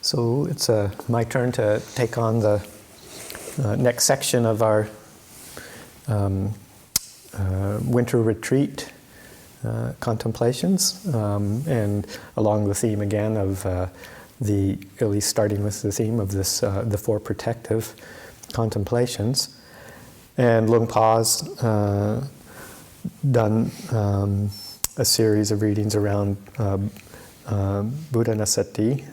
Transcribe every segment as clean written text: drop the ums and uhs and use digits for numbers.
So it's my turn to take on the next section of our winter retreat contemplations, and along the theme again of at least starting with the theme of this, the four protective contemplations. And Luang Pa's done a series of readings around Buddhanasati,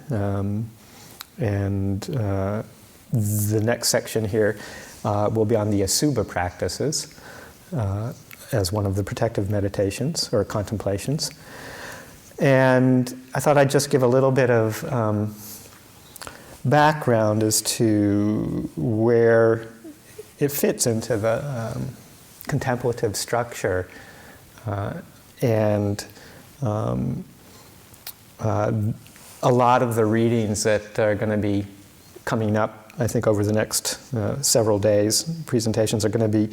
and the next section here will be on the Asubha practices as one of the protective meditations or contemplations. And I thought I'd just give a little bit of background as to where it fits into the contemplative structure, and a lot of the readings that are going to be coming up, I think, over the next several days, presentations are going to be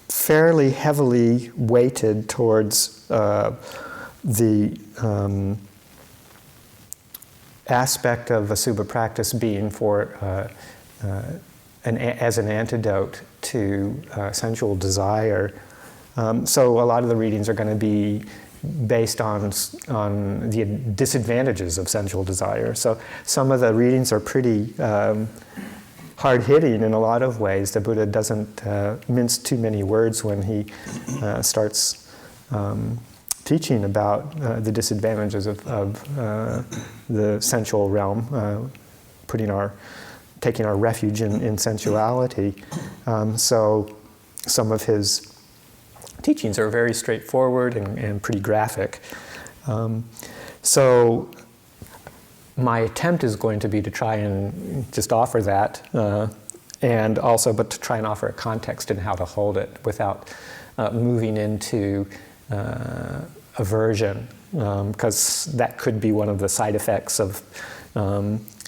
fairly heavily weighted towards the aspect of Asubha practice being for as an antidote to sensual desire. So a lot of the readings are going to be based on the disadvantages of sensual desire. So some of the readings are pretty hard-hitting in a lot of ways. The Buddha doesn't mince too many words when he starts teaching about the disadvantages of the sensual realm, taking our refuge in sensuality. So some of his teachings are very straightforward and pretty graphic. So my attempt is going to be to try and just offer that, and also, but to try and offer a context in how to hold it without moving into aversion, because that could be one of the side effects of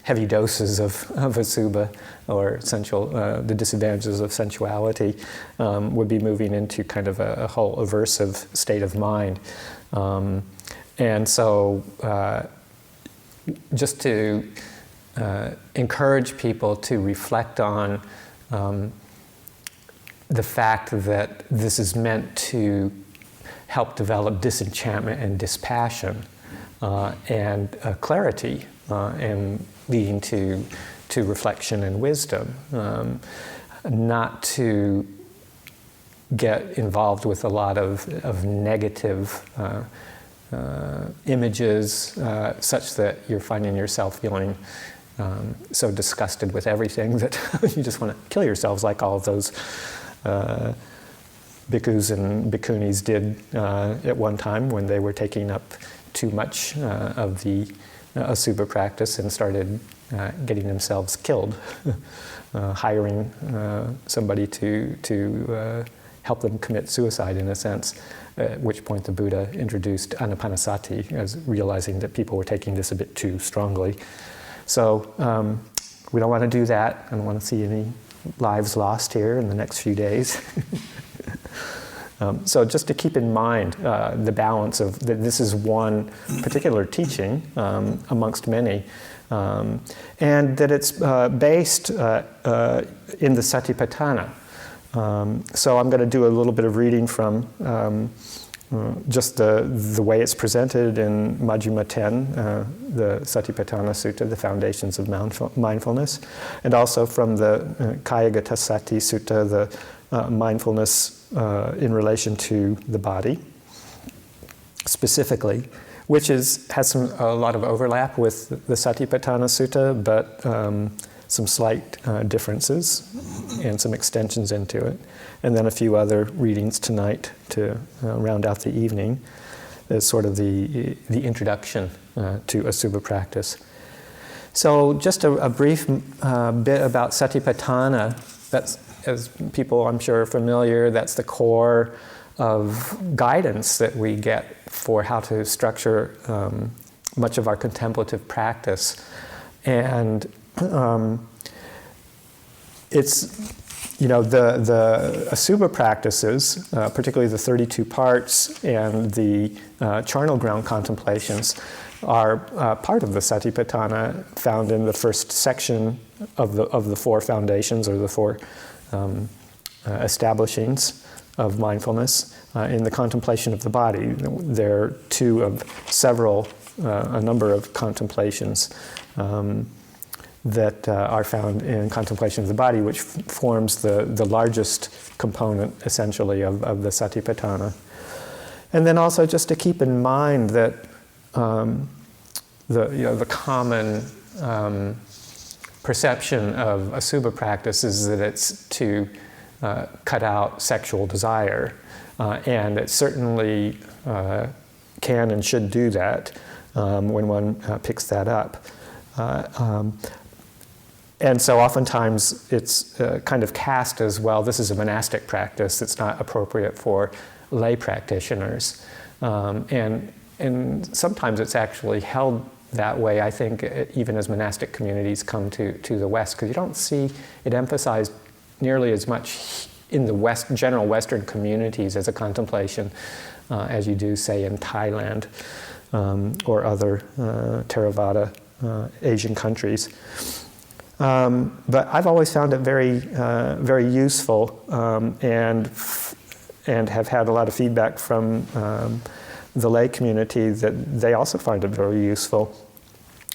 heavy doses of Asubha or the disadvantages of sensuality, would be moving into kind of a whole aversive state of mind. And so just to encourage people to reflect on the fact that this is meant to help develop disenchantment and dispassion, and clarity, and leading to reflection and wisdom, not to get involved with a lot of negative images, such that you're finding yourself feeling so disgusted with everything that you just want to kill yourselves, like all of those bhikkhus and bhikkhunis did at one time when they were taking up too much of the Asubha practice and started getting themselves killed, hiring somebody to help them commit suicide, in a sense, at which point the Buddha introduced anapanasati, as realizing that people were taking this a bit too strongly. So we don't want to do that. I don't want to see any lives lost here in the next few days. So just to keep in mind the balance of that, this is one particular teaching amongst many, and that it's based in the Satiapatthana. So I'm going to do a little bit of reading from just the way it's presented in Majjhima 10, the Satiapatthana Sutta, the Foundations of Mindfulness, and also from the Kayagatasati Sutta, the mindfulness in relation to the body, specifically, which has a lot of overlap with the Satiapatthana Sutta, but some slight differences and some extensions into it. And then a few other readings tonight to round out the evening as sort of the introduction to Asubha practice. So just a brief bit about Satiapatthana. That's, as people I'm sure are familiar, that's the core of guidance that we get for how to structure much of our contemplative practice. And it's The Asubha practices, particularly the 32 parts and the charnel ground contemplations, are part of the Satiapatthana found in the first section of the four foundations, or the four establishings of mindfulness in the contemplation of the body. They're two of several, a number of contemplations that are found in contemplation of the body, which forms the largest component, essentially, of the Satiapatthana. And then also just to keep in mind that the common perception of Asubha practice is that it's to cut out sexual desire, and it certainly can and should do that when one picks that up. And so oftentimes it's kind of cast as, well, this is a monastic practice, it's not appropriate for lay practitioners. And sometimes it's actually held that way, I think, even as monastic communities come to the West, because you don't see it emphasized nearly as much in the general Western communities as a contemplation as you do, say, in Thailand or other Theravada Asian countries. But I've always found it very, very useful, and have had a lot of feedback from the lay community that they also find it very useful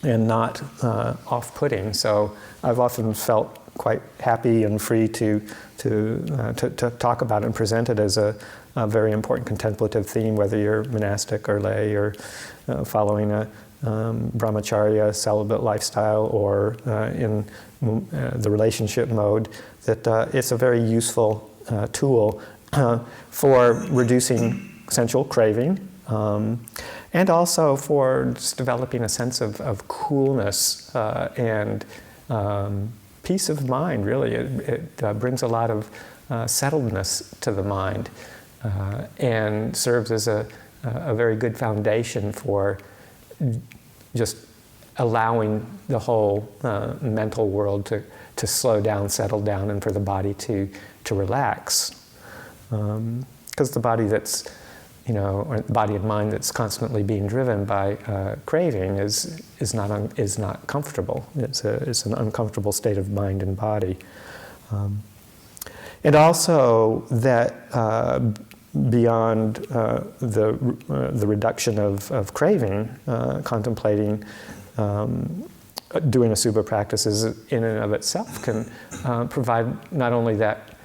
and not off-putting. So I've often felt quite happy and free to talk about it and present it as a very important contemplative theme, whether you're monastic or lay, or following a brahmacharya celibate lifestyle, or in the relationship mode, that it's a very useful tool for reducing sensual craving, and also for just developing a sense of coolness and peace of mind, really. It brings a lot of settledness to the mind, and serves as a very good foundation for just allowing the whole mental world to slow down, settle down, and for the body to relax. Because the body that's, or body and mind that's constantly being driven by craving is not comfortable. It's an uncomfortable state of mind and body. And also that beyond the reduction of craving, contemplating, doing Asubha practices in and of itself can provide not only that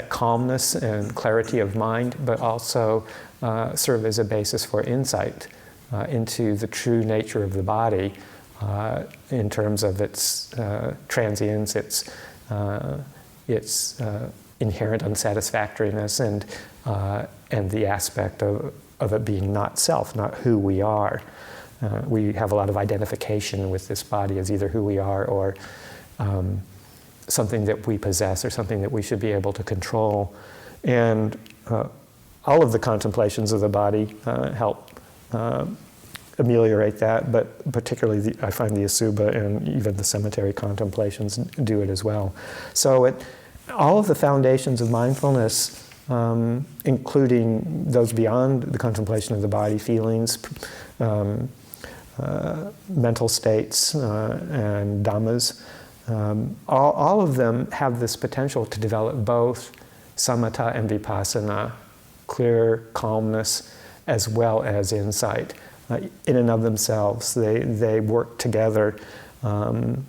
calmness and clarity of mind, but also serve as a basis for insight into the true nature of the body in terms of its transience, its inherent unsatisfactoriness, and the aspect of it being not self, not who we are. We have a lot of identification with this body as either who we are or something that we possess or something that we should be able to control. And all of the contemplations of the body help ameliorate that, but particularly I find the Asubha and even the cemetery contemplations do it as well. So all of the foundations of mindfulness, including those beyond the contemplation of the body, feelings, mental states, and dhammas, all of them have this potential to develop both samatha and vipassana, clear calmness, as well as insight. In and of themselves, they work together and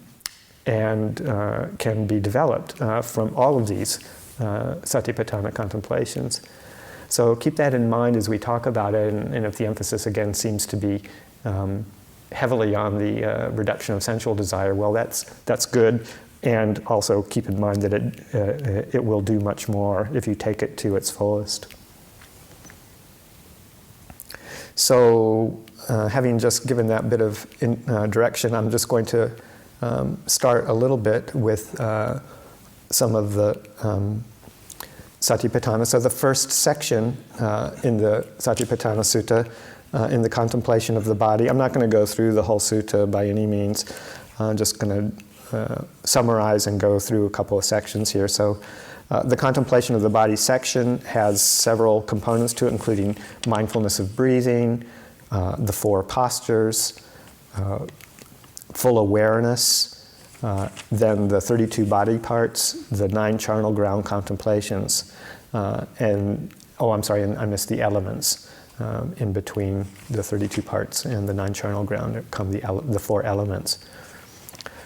can be developed from all of these Satiapatthana contemplations. So keep that in mind as we talk about it, and if the emphasis again seems to be heavily on the reduction of sensual desire, well, that's good, and also keep in mind that it will do much more if you take it to its fullest. So having just given that bit of direction, I'm just going to start a little bit with some of the Satiapatthana. So the first section in the Satiapatthana Sutta, in the contemplation of the body, I'm not going to go through the whole sutta by any means. I'm just going to summarize and go through a couple of sections here. So The contemplation of the body section has several components to it, including mindfulness of breathing, the 4 postures, full awareness, then the 32 body parts, the 9 charnel ground contemplations, and I missed the elements. In between the 32 parts and the 9 charnel ground come the 4 elements.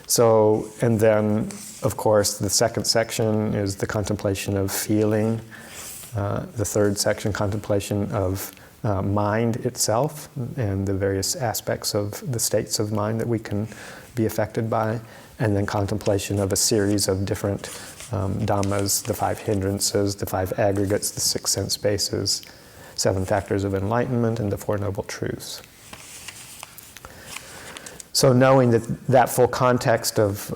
So, and then, of course, the second section is the contemplation of feeling. The third section, contemplation of mind itself and the various aspects of the states of mind that we can be affected by. And then contemplation of a series of different dhammas, the 5 hindrances, the 5 aggregates, the 6 sense bases, 7 factors of enlightenment, and the 4 noble truths. So knowing that full context of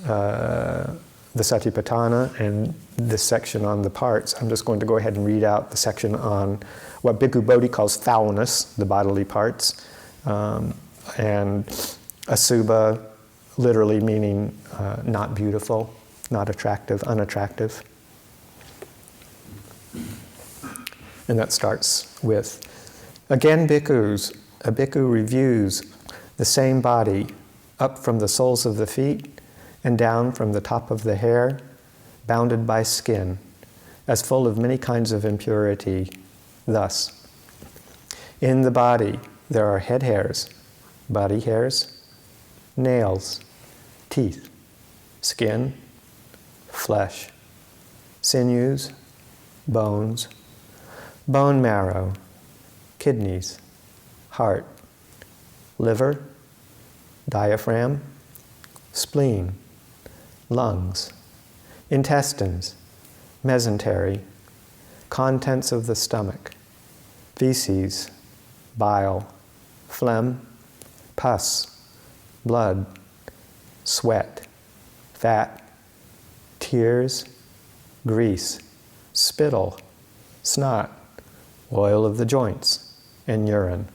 the Satiapatthana and this section on the parts, I'm just going to go ahead and read out the section on what Bhikkhu Bodhi calls foulness, the bodily parts, and Asubha literally meaning not beautiful, not attractive, unattractive. And that starts with, again, bhikkhus, a bhikkhu reviews the same body up from the soles of the feet and down from the top of the hair, bounded by skin, as full of many kinds of impurity. Thus, in the body there are head hairs, body hairs, nails, teeth, skin, flesh, sinews, bones, bone marrow, kidneys, heart, liver, diaphragm, spleen, lungs, intestines, mesentery, contents of the stomach, feces, bile, phlegm, pus, blood, sweat, fat, tears, grease, spittle, snot, oil of the joints, and urine.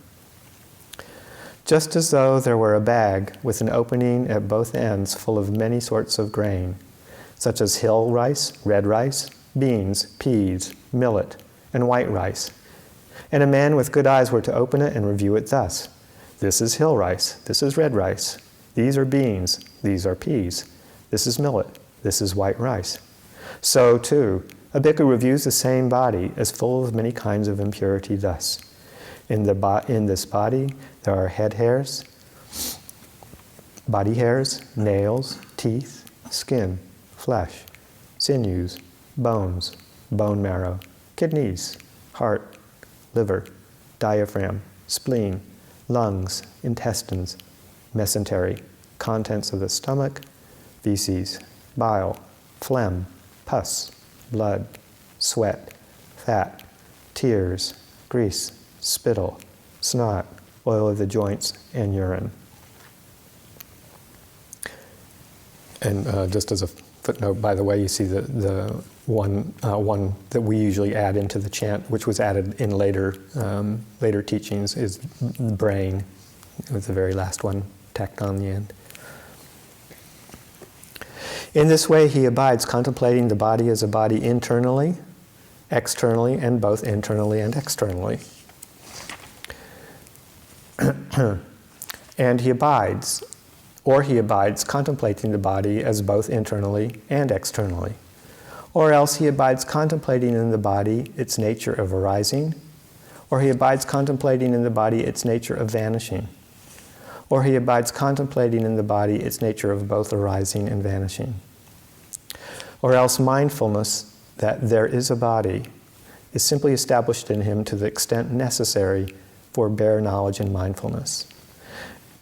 Just as though there were a bag with an opening at both ends full of many sorts of grain, such as hill rice, red rice, beans, peas, millet, and white rice. And a man with good eyes were to open it and review it thus: this is hill rice, this is red rice, these are beans, these are peas, this is millet, this is white rice. So, too, a bhikkhu reviews the same body as full of many kinds of impurity thus: in this body there are head hairs, body hairs, nails, teeth, skin, flesh, sinews, bones, bone marrow, kidneys, heart, liver, diaphragm, spleen, lungs, intestines, mesentery, contents of the stomach, feces, bile, phlegm, pus, blood, sweat, fat, tears, grease, spittle, snot, oil of the joints, and urine. And just as a footnote, by the way, you see the one that we usually add into the chant, which was added in later teachings, is brain. It was the very last one tacked on the end. In this way, he abides, contemplating the body as a body internally, externally, and both internally and externally. And he abides contemplating the body as both internally and externally. Or else he abides contemplating in the body its nature of arising, or he abides contemplating in the body its nature of vanishing, or he abides contemplating in the body its nature of both arising and vanishing. Or else mindfulness that there is a body is simply established in him to the extent necessary for bare knowledge and mindfulness.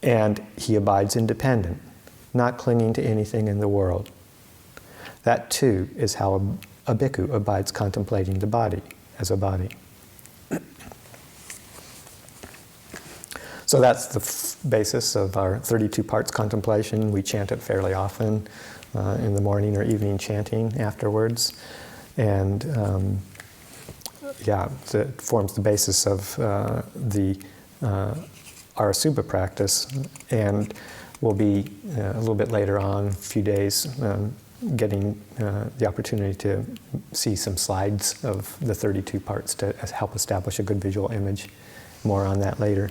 And he abides independent, not clinging to anything in the world. That too is how a bhikkhu abides contemplating the body as a body. So that's the basis of our 32 parts contemplation. We chant it fairly often in the morning or evening chanting afterwards. And it forms the basis of our Asubha practice, and will be a little bit later on, a few days, getting the opportunity to see some slides of the 32 parts to help establish a good visual image. More on that later.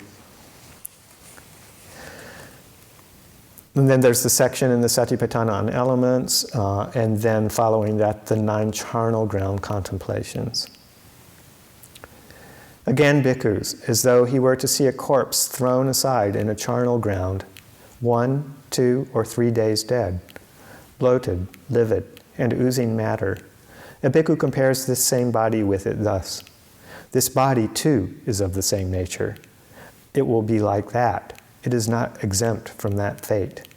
And then there's the section in the Satiapatthana on elements, and then following that, the 9 charnel ground contemplations. Again, bhikkhus, as though he were to see a corpse thrown aside in a charnel ground, 1, 2, or 3 days dead, bloated, livid, and oozing matter, a bhikkhu compares this same body with it thus. This body, too, is of the same nature. It will be like that. It is not exempt from that fate.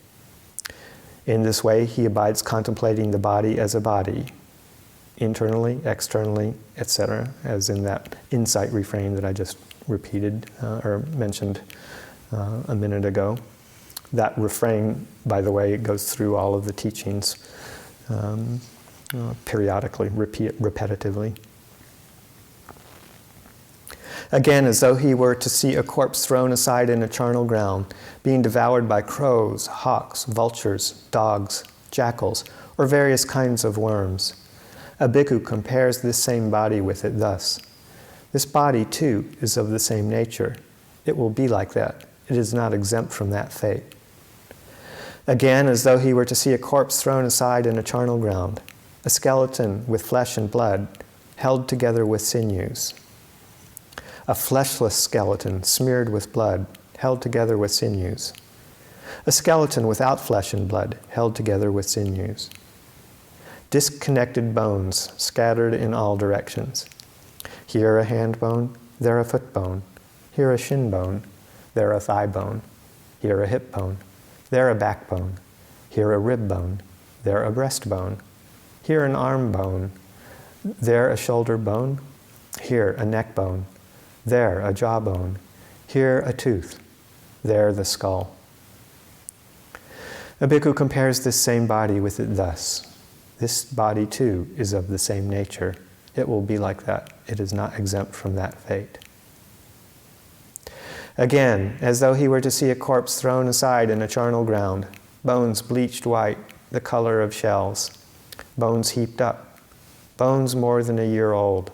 In this way, he abides contemplating the body as a body, internally, externally, etc., as in that insight refrain that I just repeated or mentioned a minute ago. That refrain, by the way, goes through all of the teachings periodically, repetitively. Again, as though he were to see a corpse thrown aside in a charnel ground, being devoured by crows, hawks, vultures, dogs, jackals, or various kinds of worms. A bhikkhu compares this same body with it thus. This body, too, is of the same nature. It will be like that. It is not exempt from that fate. Again, as though he were to see a corpse thrown aside in a charnel ground, a skeleton with flesh and blood, held together with sinews. A fleshless skeleton smeared with blood, held together with sinews. A skeleton without flesh and blood, held together with sinews. Disconnected bones scattered in all directions. Here a hand bone, there a foot bone. Here a shin bone, there a thigh bone. Here a hip bone, there a back bone. Here a rib bone, there a breast bone. Here an arm bone, there a shoulder bone. Here a neck bone. There, a jawbone. Here, a tooth. There, the skull. A bhikkhu compares this same body with it thus. This body, too, is of the same nature. It will be like that. It is not exempt from that fate. Again, as though he were to see a corpse thrown aside in a charnel ground, bones bleached white, the color of shells, bones heaped up, bones more than a year old,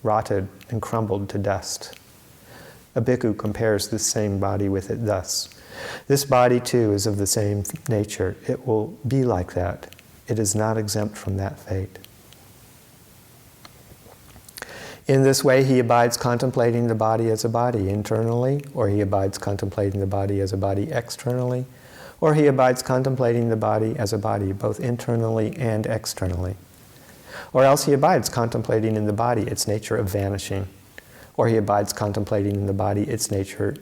rotted and crumbled to dust. A bhikkhu compares this same body with it thus. This body, too, is of the same nature. It will be like that. It is not exempt from that fate. In this way, he abides contemplating the body as a body internally, or he abides contemplating the body as a body externally, or he abides contemplating the body as a body both internally and externally. Or else he abides contemplating in the body its nature of vanishing. Or he abides contemplating in the body its nature,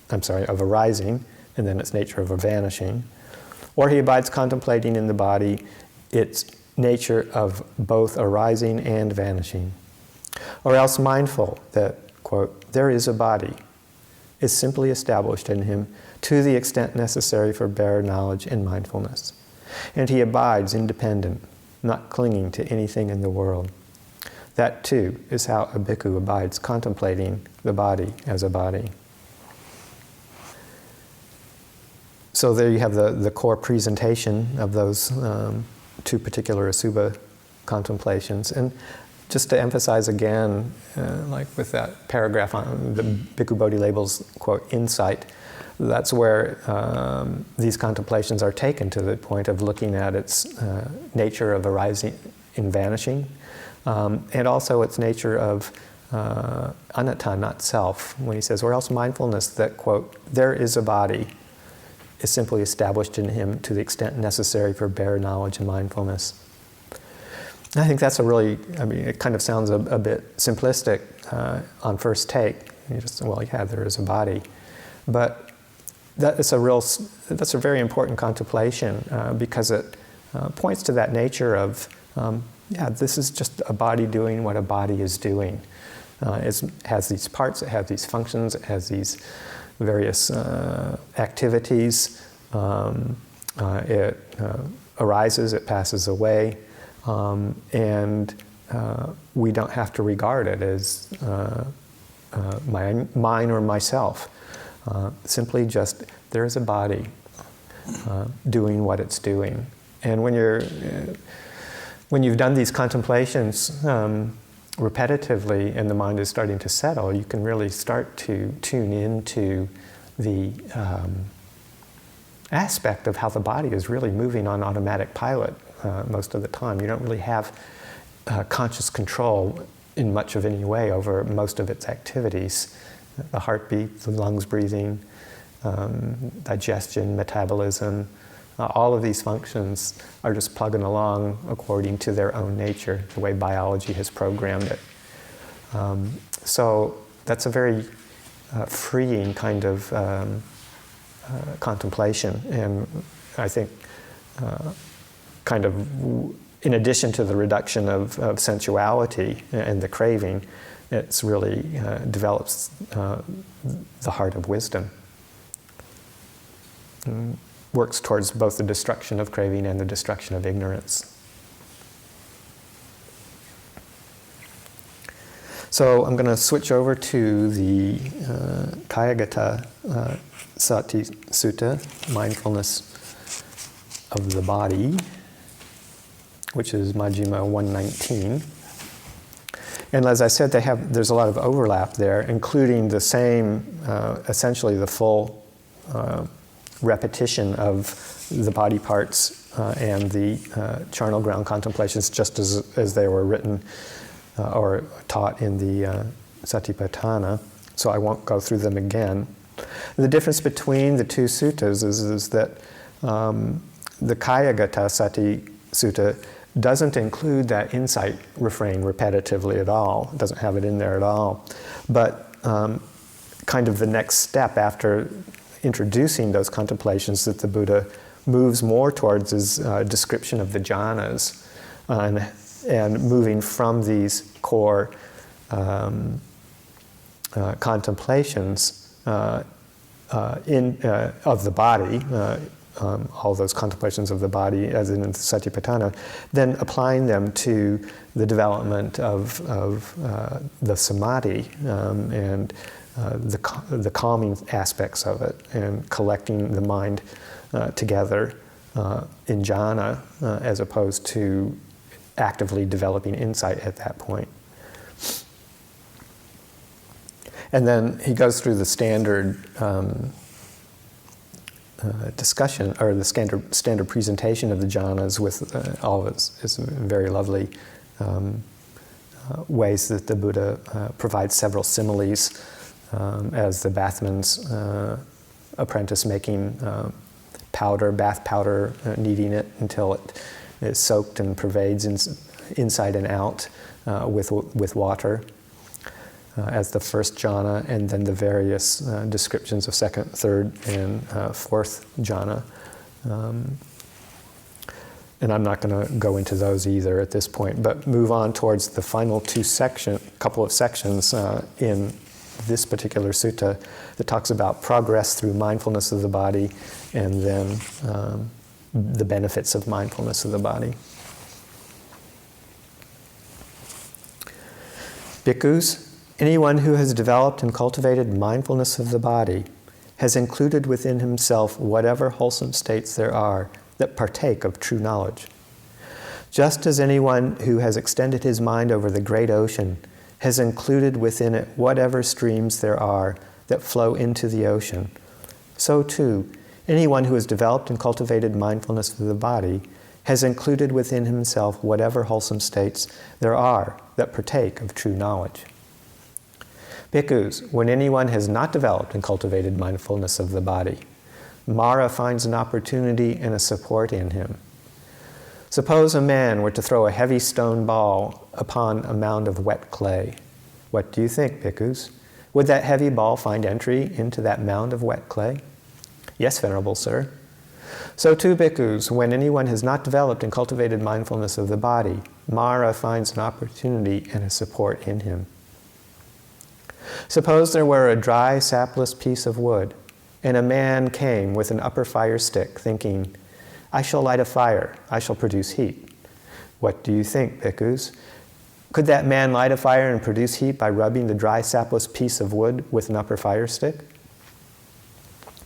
of arising, and then its nature of vanishing. Or he abides contemplating in the body its nature of both arising and vanishing. Or else mindful that, quote, there is a body, is simply established in him to the extent necessary for bare knowledge and mindfulness. And he abides independent, not clinging to anything in the world. That, too, is how a bhikkhu abides contemplating the body as a body. So there you have the core presentation of those 2 particular Asubha contemplations. And just to emphasize again, like with that paragraph on the Bhikkhu Bodhi label's, quote, insight, that's where these contemplations are taken to the point of looking at its nature of arising and vanishing, and also its nature of anatta, not self. When he says, or else mindfulness that, quote, there is a body, is simply established in him to the extent necessary for bare knowledge and mindfulness. And I think that's it kind of sounds a bit simplistic on first take. You just, well, yeah, there is a body. But that's a very important contemplation because it points to that nature of, this is just a body doing what a body is doing. It has these parts, it has these functions, it has these various activities. It arises, it passes away, and we don't have to regard it as mine or myself. Simply just, there is a body doing what it's doing, And when you've done these contemplations repetitively and the mind is starting to settle, you can really start to tune into the aspect of how the body is really moving on automatic pilot most of the time. You don't really have conscious control in much of any way over most of its activities. The heartbeat, the lungs breathing, digestion, metabolism, all of these functions are just plugging along according to their own nature, the way biology has programmed it. So that's a very freeing kind of contemplation, and I think kind of in addition to the reduction of sensuality and the craving, it's really develops the heart of wisdom. Works towards both the destruction of craving and the destruction of ignorance. So I'm going to switch over to the Kayagatasati Sutta, Mindfulness of the Body, which is Majjhima 119. And as I said, there's a lot of overlap there, including the same, essentially the full repetition of the body parts and the charnel ground contemplations, just as they were written or taught in the Satiapatthana. So I won't go through them again. The difference between the two suttas is that the Kayagatasati Sutta doesn't include that insight refrain repetitively at all. It doesn't have it in there at all. But kind of the next step after introducing those contemplations that the Buddha moves more towards is description of the jhanas and moving from these core contemplations of the body, all those contemplations of the body as in the Satiapatthana, then applying them to the development of the samadhi and the calming aspects of it, and collecting the mind together in jhana as opposed to actively developing insight at that point. And then he goes through the standard discussion, or the standard presentation of the jhanas with all of its very lovely ways that the Buddha provides several similes as the bathman's apprentice making bath powder, kneading it until it is soaked and pervades inside and out with water as the first jhana, and then the various descriptions of second, third, and fourth jhana. And I'm not going to go into those either at this point, but move on towards the final couple of sections in this particular sutta that talks about progress through mindfulness of the body, and then the benefits of mindfulness of the body. Bhikkhus, anyone who has developed and cultivated mindfulness of the body has included within himself whatever wholesome states there are that partake of true knowledge. Just as anyone who has extended his mind over the great ocean has included within it whatever streams there are that flow into the ocean, so too, anyone who has developed and cultivated mindfulness of the body has included within himself whatever wholesome states there are that partake of true knowledge. Bhikkhus, when anyone has not developed and cultivated mindfulness of the body, Mara finds an opportunity and a support in him. Suppose a man were to throw a heavy stone ball upon a mound of wet clay. What do you think, bhikkhus? Would that heavy ball find entry into that mound of wet clay? Yes, Venerable Sir. So too, bhikkhus, when anyone has not developed and cultivated mindfulness of the body, Mara finds an opportunity and a support in him. Suppose there were a dry, sapless piece of wood, and a man came with an upper fire stick, thinking, I shall light a fire, I shall produce heat. What do you think, bhikkhus? Could that man light a fire and produce heat by rubbing the dry, sapless piece of wood with an upper fire stick?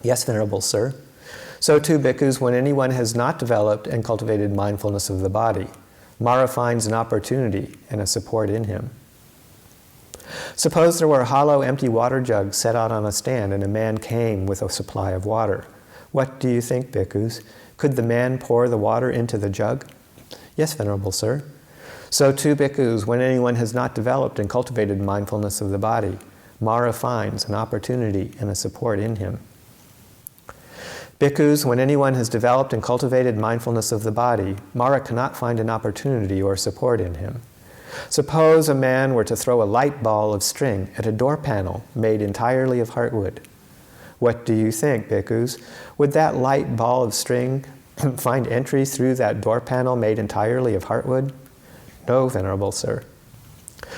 Yes, Venerable Sir. So too, bhikkhus, when anyone has not developed and cultivated mindfulness of the body, Mara finds an opportunity and a support in him. Suppose there were a hollow, empty water jug set out on a stand and a man came with a supply of water. What do you think, bhikkhus? Could the man pour the water into the jug? Yes, Venerable Sir. So too, bhikkhus, when anyone has not developed and cultivated mindfulness of the body, Mara finds an opportunity and a support in him. Bhikkhus, when anyone has developed and cultivated mindfulness of the body, Mara cannot find an opportunity or support in him. Suppose a man were to throw a light ball of string at a door panel made entirely of heartwood. What do you think, bhikkhus? Would that light ball of string find entry through that door panel made entirely of heartwood? No, Venerable Sir.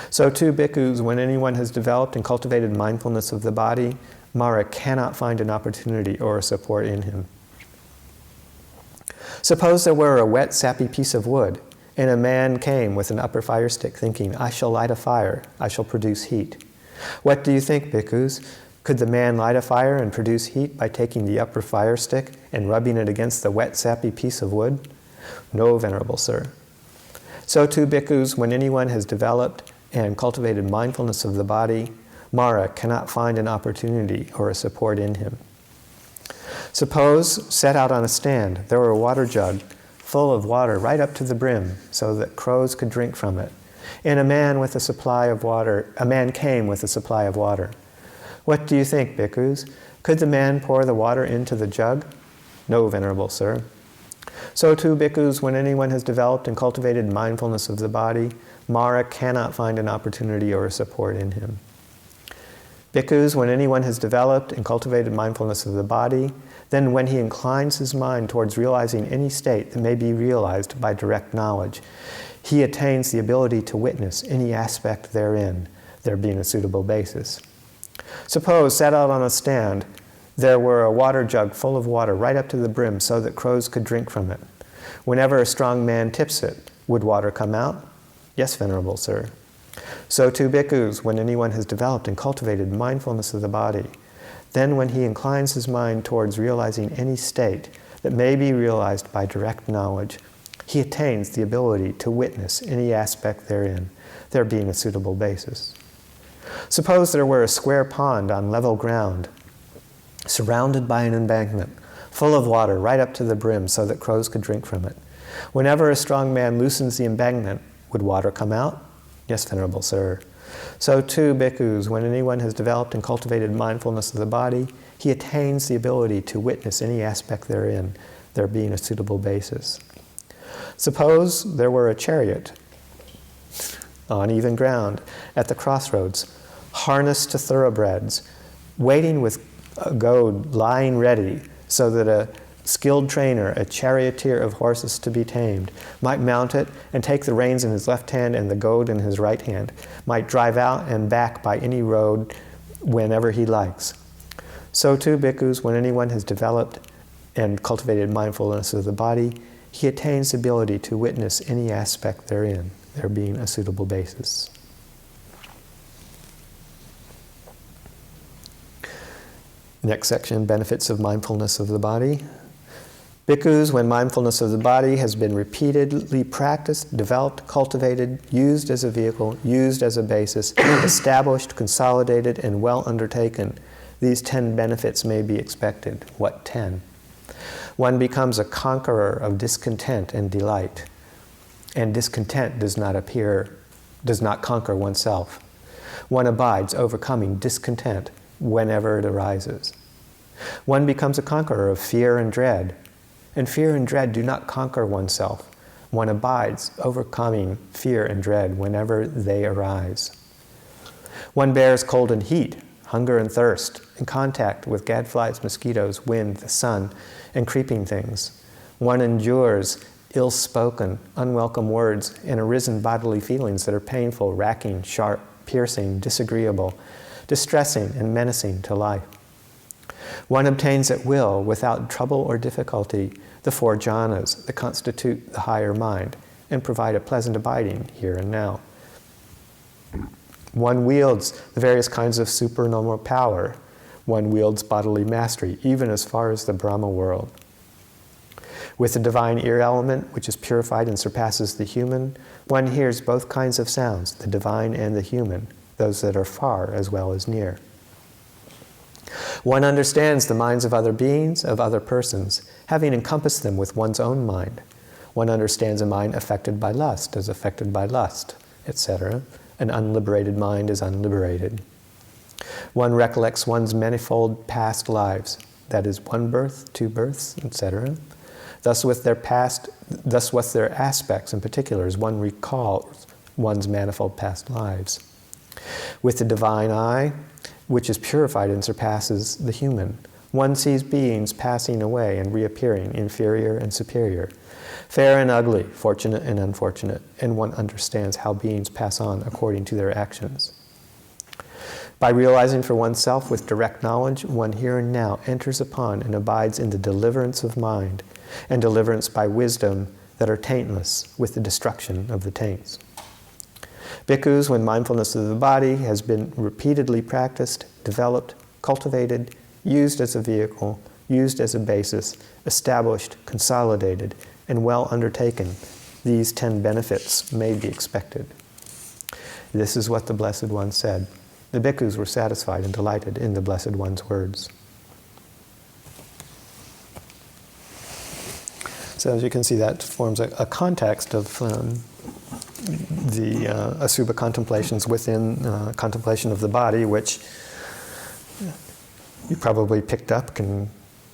So too, bhikkhus, when anyone has developed and cultivated mindfulness of the body, Mara cannot find an opportunity or a support in him. Suppose there were a wet, sappy piece of wood, and a man came with an upper fire stick thinking, I shall light a fire, I shall produce heat. What do you think, bhikkhus? Could the man light a fire and produce heat by taking the upper fire stick and rubbing it against the wet, sappy piece of wood? No, Venerable Sir. So too, bhikkhus, when anyone has developed and cultivated mindfulness of the body, Mara cannot find an opportunity or a support in him. Suppose, set out on a stand, there were a water jug full of water right up to the brim so that crows could drink from it, and a man came with a supply of water. What do you think, bhikkhus? Could the man pour the water into the jug? No, Venerable Sir. So too, bhikkhus, when anyone has developed and cultivated mindfulness of the body, Mara cannot find an opportunity or a support in him. Bhikkhus, when anyone has developed and cultivated mindfulness of the body, then when he inclines his mind towards realizing any state that may be realized by direct knowledge, he attains the ability to witness any aspect therein, there being a suitable basis. Suppose, set out on a stand, there were a water jug full of water right up to the brim so that crows could drink from it. Whenever a strong man tips it, would water come out? Yes, Venerable Sir. So too, bhikkhus, when anyone has developed and cultivated mindfulness of the body, then when he inclines his mind towards realizing any state that may be realized by direct knowledge, he attains the ability to witness any aspect therein, there being a suitable basis. Suppose there were a square pond on level ground, surrounded by an embankment, full of water right up to the brim so that crows could drink from it. Whenever a strong man loosens the embankment, would water come out? Yes, Venerable Sir. So too, bhikkhus, when anyone has developed and cultivated mindfulness of the body, he attains the ability to witness any aspect therein, there being a suitable basis. Suppose there were a chariot on even ground at the crossroads, harnessed to thoroughbreds, waiting with a goad lying ready so that a skilled trainer, a charioteer of horses to be tamed, might mount it and take the reins in his left hand and the goad in his right hand, might drive out and back by any road whenever he likes. So too, bhikkhus, when anyone has developed and cultivated mindfulness of the body, he attains the ability to witness any aspect therein, there being a suitable basis. Next section, benefits of mindfulness of the body. Bhikkhus, when mindfulness of the body has been repeatedly practiced, developed, cultivated, used as a vehicle, used as a basis, established, consolidated, and well undertaken, these 10 benefits may be expected. What 10? One becomes a conqueror of discontent and delight, and discontent does not conquer oneself. One abides, overcoming discontent whenever it arises. One becomes a conqueror of fear and dread, and fear and dread do not conquer oneself. One abides, overcoming fear and dread whenever they arise. One bears cold and heat, hunger and thirst, in contact with gadflies, mosquitoes, wind, the sun, and creeping things. One endures ill-spoken, unwelcome words and arisen bodily feelings that are painful, racking, sharp, piercing, disagreeable, distressing, and menacing to life. One obtains at will, without trouble or difficulty, the 4 jhanas that constitute the higher mind and provide a pleasant abiding here and now. One wields the various kinds of supernormal power. One wields bodily mastery, even as far as the Brahma world. With the divine ear element, which is purified and surpasses the human, one hears both kinds of sounds, the divine and the human, those that are far as well as near. One understands the minds of other beings, of other persons, having encompassed them with one's own mind. One understands a mind affected by lust as affected by lust, etc. An unliberated mind is unliberated. One recollects one's manifold past lives, that is, one birth, two births, etc. Thus with their aspects and particulars, one recalls one's manifold past lives. With the divine eye, which is purified and surpasses the human, one sees beings passing away and reappearing, inferior and superior, fair and ugly, fortunate and unfortunate, and one understands how beings pass on according to their actions. By realizing for oneself with direct knowledge, one here and now enters upon and abides in the deliverance of mind, and deliverance by wisdom that are taintless with the destruction of the taints. Bhikkhus, when mindfulness of the body has been repeatedly practiced, developed, cultivated, used as a vehicle, used as a basis, established, consolidated, and well undertaken, these 10 benefits may be expected. This is what the Blessed One said. The bhikkhus were satisfied and delighted in the Blessed One's words. So as you can see, that forms a context of the Asubha contemplations within contemplation of the body, which you probably picked up can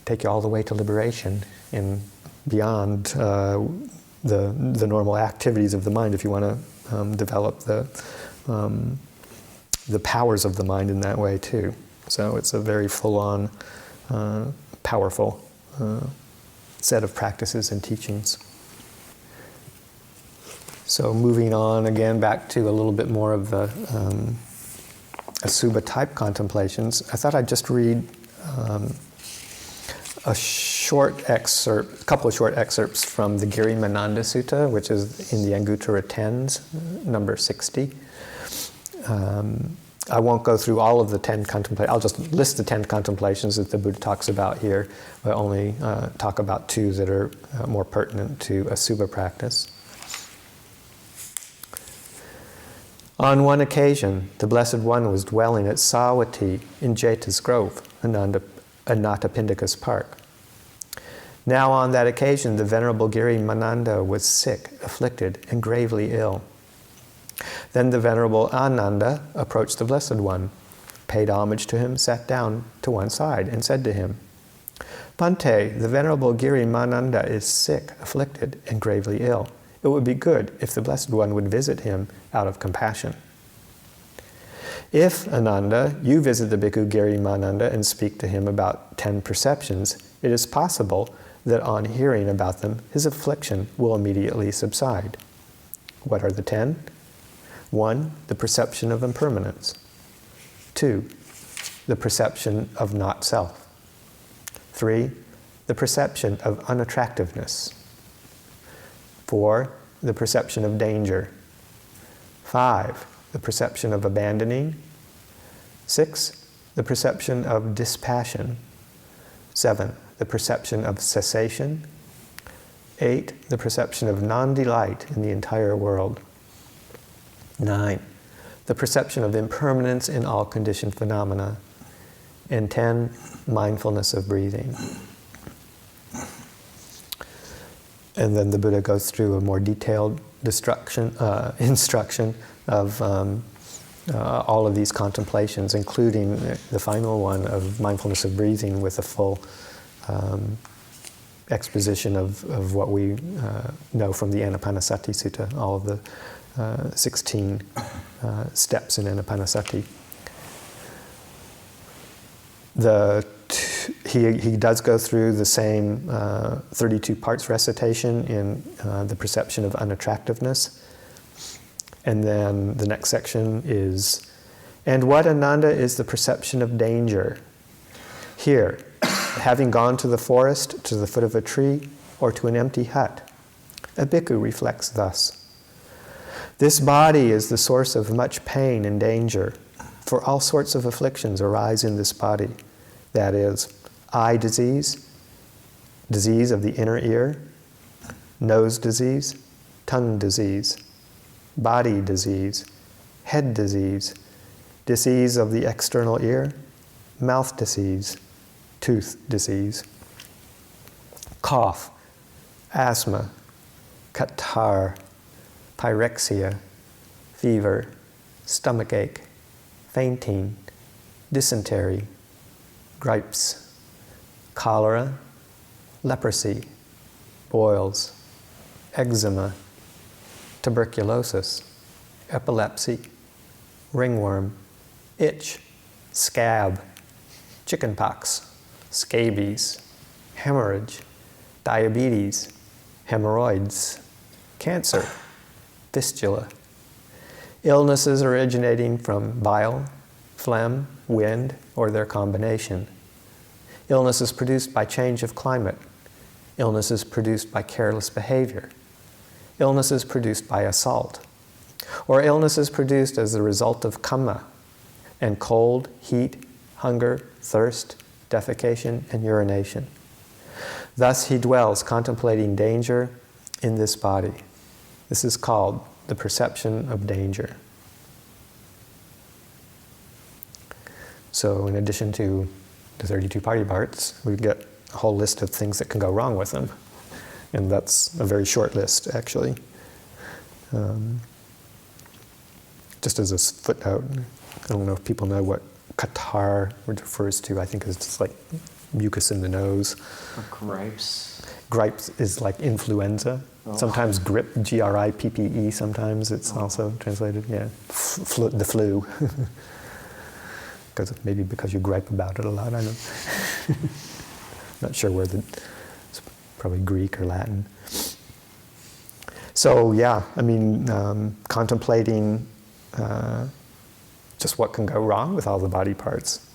take you all the way to liberation and beyond the normal activities of the mind if you want to develop the powers of the mind in that way too. So it's a very full-on, powerful set of practices and teachings. So moving on again back to a little bit more of the Asubha type contemplations, I thought I'd just read a couple of short excerpts from the Girimananda Sutta, which is in the Anguttara Tens, number 60. I won't go through all of the 10 contemplations. I'll just list the 10 contemplations that the Buddha talks about here, but only talk about 2 that are more pertinent to Asubha practice. On one occasion, the Blessed One was dwelling at Sawati in Jeta's Grove, Anathapindika's park. Now on that occasion, the Venerable Girimananda was sick, afflicted, and gravely ill. Then the Venerable Ananda approached the Blessed One, paid homage to him, sat down to one side, and said to him, Bhante, the Venerable Girimananda is sick, afflicted, and gravely ill. It would be good if the Blessed One would visit him out of compassion. If, Ananda, you visit the Bhikkhu Girimananda and speak to him about 10 perceptions, it is possible that on hearing about them, his affliction will immediately subside. What are the 10? 1, the perception of impermanence. 2, the perception of not self. 3, the perception of unattractiveness. 4, the perception of danger. 5, the perception of abandoning. 6, the perception of dispassion. 7, the perception of cessation. 8, the perception of non-delight in the entire world. 9, the perception of impermanence in all conditioned phenomena. And 10, mindfulness of breathing. And then the Buddha goes through a more detailed instruction of all of these contemplations, including the final one of mindfulness of breathing with a full exposition of what we know from the Anapanasati Sutta, all of the 16 steps in Anapanasati. He does go through the same 32 parts recitation in the perception of unattractiveness. And then the next section is, and what, Ananda, is the perception of danger? Here, having gone to the forest, to the foot of a tree, or to an empty hut, a bhikkhu reflects thus. This body is the source of much pain and danger, for all sorts of afflictions arise in this body. That is, eye disease, disease of the inner ear, nose disease, tongue disease, body disease, head disease, disease of the external ear, mouth disease, tooth disease, cough, asthma, catarrh, pyrexia, fever, stomachache, fainting, dysentery, gripes, cholera, leprosy, boils, eczema, tuberculosis, epilepsy, ringworm, itch, scab, chickenpox, scabies, hemorrhage, diabetes, hemorrhoids, cancer, fistula, illnesses originating from bile, phlegm, wind, or their combination, illnesses produced by change of climate, illnesses produced by careless behavior, illnesses produced by assault, or illnesses produced as the result of kamma and cold, heat, hunger, thirst, defecation, and urination. Thus he dwells contemplating danger in this body. This is called the perception of danger. So in addition to the 32 body parts, we get a whole list of things that can go wrong with them. And that's a very short list, actually. Just as a footnote, I don't know if people know what catarrh refers to. I think it's just like mucus in the nose. Or gripes. Gripes is like influenza. Oh. Sometimes grip, G-R-I-P-P-E, sometimes it's also translated, yeah. The flu. Because you gripe about it a lot, I don't know. Not sure where it's probably Greek or Latin. So yeah, I mean, contemplating just what can go wrong with all the body parts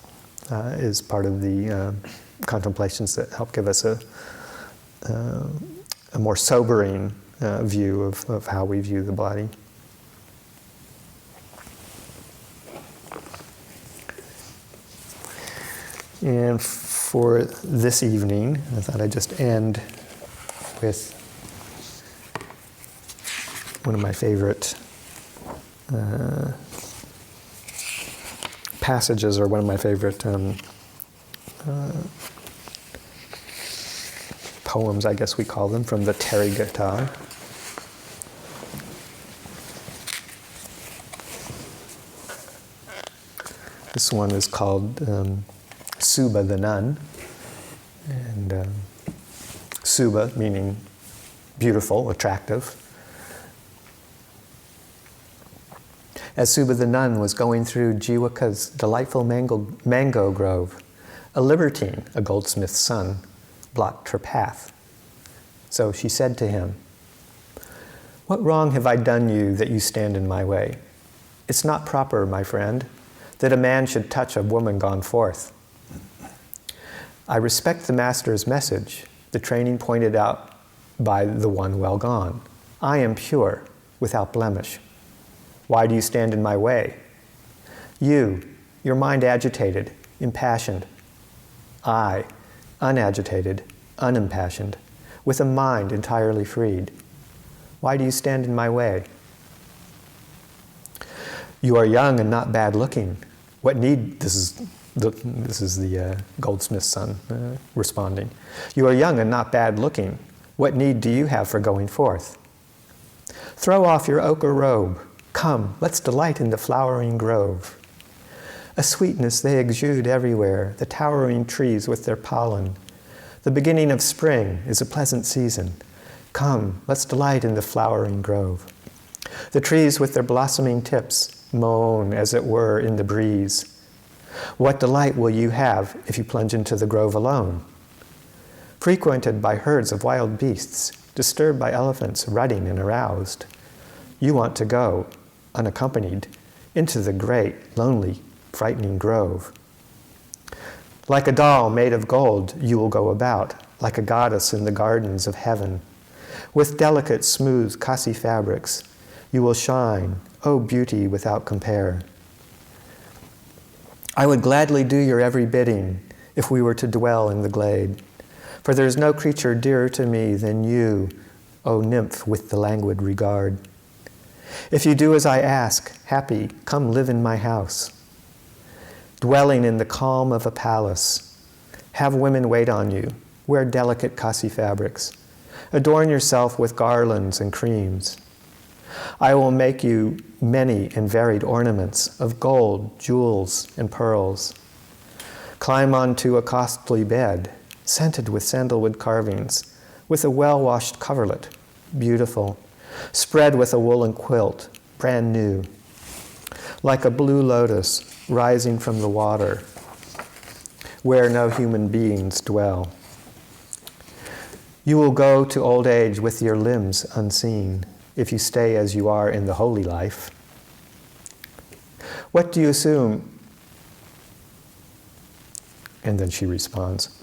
is part of the contemplations that help give us a more sobering view of how we view the body. And for this evening, I thought I'd just end with one of my favorite passages, or one of my favorite poems, I guess we call them, from the Therigatha. This one is called Subha the Nun, and Subha meaning beautiful, attractive. As Subha the Nun was going through Jiwaka's delightful mango grove, a libertine, a goldsmith's son, blocked her path. So she said to him, "What wrong have I done you that you stand in my way? It's not proper, my friend, that a man should touch a woman gone forth. I respect the master's message, the training pointed out by the one well gone. I am pure, without blemish. Why do you stand in my way? You, your mind agitated, impassioned. I, unagitated, unimpassioned, with a mind entirely freed. Why do you stand in my way? You are young and not bad looking. What need," this is the goldsmith's son responding. "You are young and not bad looking. What need do you have for going forth? Throw off your ochre robe. Come, let's delight in the flowering grove. A sweetness they exude everywhere, the towering trees with their pollen. The beginning of spring is a pleasant season. Come, let's delight in the flowering grove. The trees with their blossoming tips moan, as it were, in the breeze. What delight will you have if you plunge into the grove alone? Frequented by herds of wild beasts, disturbed by elephants rutting and aroused. You want to go, unaccompanied, into the great, lonely, frightening grove. Like a doll made of gold, you will go about, like a goddess in the gardens of heaven. With delicate, smooth, Kasi fabrics, you will shine, O beauty without compare. I would gladly do your every bidding if we were to dwell in the glade, for there is no creature dearer to me than you, O nymph with the languid regard. If you do as I ask, happy, come live in my house. Dwelling in the calm of a palace, have women wait on you, wear delicate kasi fabrics, adorn yourself with garlands and creams. I will make you many and varied ornaments of gold, jewels, and pearls. Climb onto a costly bed, scented with sandalwood carvings, with a well-washed coverlet, beautiful, spread with a woolen quilt, brand new, like a blue lotus rising from the water, where no human beings dwell. You will go to old age with your limbs unseen, if you stay as you are in the holy life. What do you assume? And then she responds,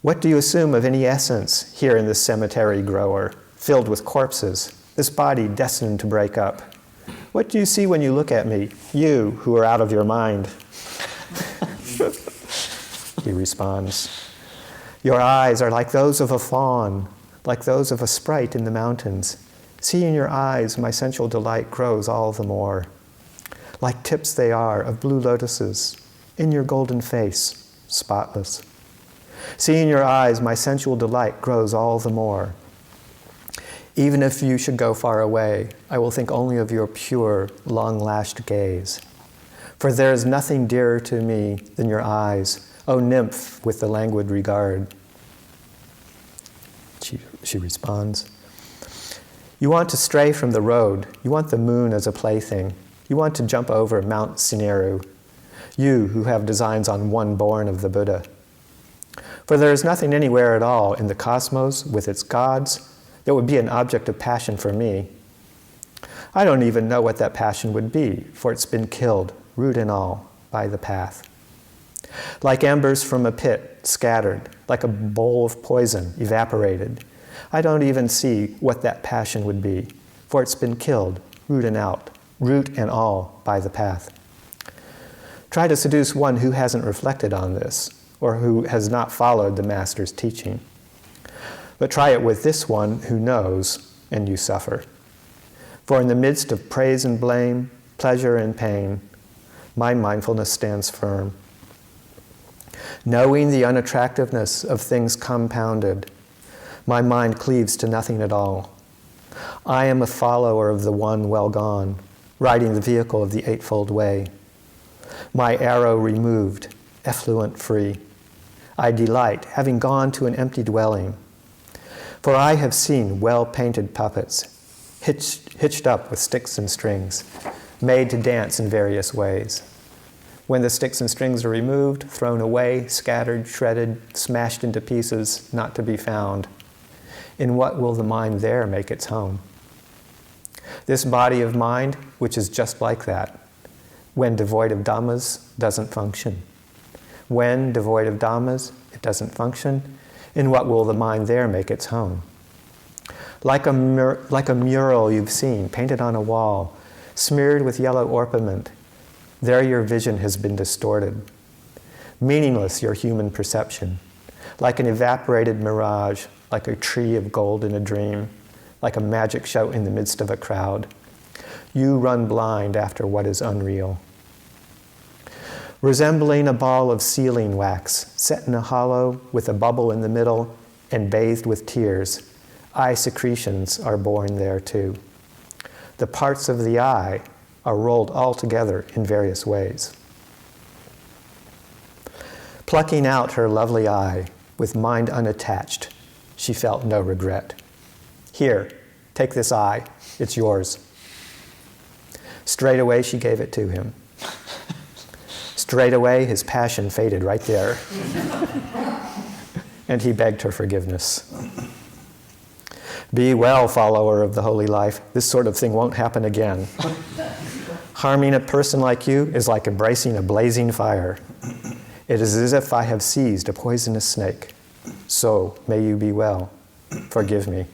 what do you assume of any essence here in this cemetery grower, filled with corpses, this body destined to break up? What do you see when you look at me, you who are out of your mind? He responds, your eyes are like those of a faun, like those of a sprite in the mountains. See in your eyes, my sensual delight grows all the more. Like tips they are of blue lotuses, in your golden face, spotless. See in your eyes, my sensual delight grows all the more. Even if you should go far away, I will think only of your pure, long-lashed gaze. For there is nothing dearer to me than your eyes, O nymph with the languid regard. She responds, you want to stray from the road. You want the moon as a plaything. You want to jump over Mount Sineru. You who have designs on one born of the Buddha. For there is nothing anywhere at all in the cosmos with its gods that would be an object of passion for me. I don't even know what that passion would be, for it's been killed, root and all, by the path. Like embers from a pit, scattered, like a bowl of poison, evaporated. I don't even see what that passion would be, for it's been killed, root and all, by the path. Try to seduce one who hasn't reflected on this, or who has not followed the Master's teaching. But try it with this one who knows, and you suffer. For in the midst of praise and blame, pleasure and pain, my mindfulness stands firm. Knowing the unattractiveness of things compounded, my mind cleaves to nothing at all. I am a follower of the one well gone, riding the vehicle of the Eightfold Way. My arrow removed, effluent free. I delight, having gone to an empty dwelling. For I have seen well-painted puppets, hitched up with sticks and strings, made to dance in various ways. When the sticks and strings are removed, thrown away, scattered, shredded, smashed into pieces, not to be found, in what will the mind there make its home? This body of mind, which is just like that, when devoid of dhammas, doesn't function. When devoid of dhammas, it doesn't function, in what will the mind there make its home? Like a mural you've seen, painted on a wall, smeared with yellow orpiment, there your vision has been distorted. Meaningless your human perception, like an evaporated mirage, like a tree of gold in a dream, like a magic show in the midst of a crowd. You run blind after what is unreal. Resembling a ball of sealing wax, set in a hollow with a bubble in the middle and bathed with tears, eye secretions are born there too. The parts of the eye are rolled all together in various ways. Plucking out her lovely eye, with mind unattached, she felt no regret. Here, take this eye, it's yours. Straight away she gave it to him. Straight away his passion faded right there. And he begged her forgiveness. Be well, follower of the holy life. This sort of thing won't happen again. Harming a person like you is like embracing a blazing fire. It is as if I have seized a poisonous snake. So may you be well. Forgive me.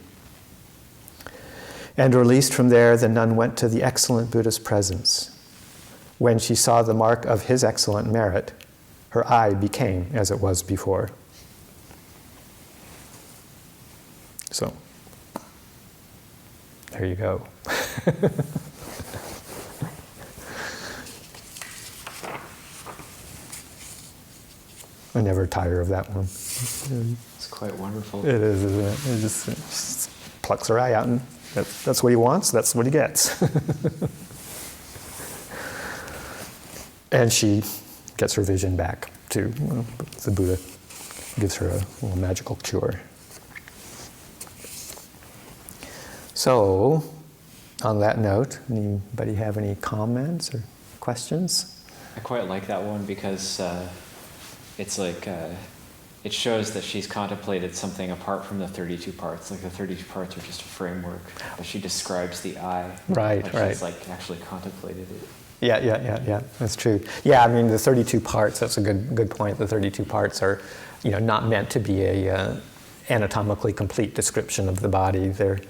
And released from there, the nun went to the excellent Buddha's presence. When she saw the mark of his excellent merit, her eye became as it was before. So, there you go. I never tire of that one. It's quite wonderful. It is, isn't it? It just plucks her eye out, and that's what he wants, that's what he gets. And she gets her vision back, too. The Buddha gives her a little magical cure. So, on that note, anybody have any comments or questions? I quite like that one because it's like, it shows that she's contemplated something apart from the 32 parts. Like the 32 parts are just a framework, but she describes the I. Right, like right. She's like actually contemplated it. Yeah, that's true. Yeah, I mean, the 32 parts, that's a good point. The 32 parts are, not meant to be a anatomically complete description of the body. They're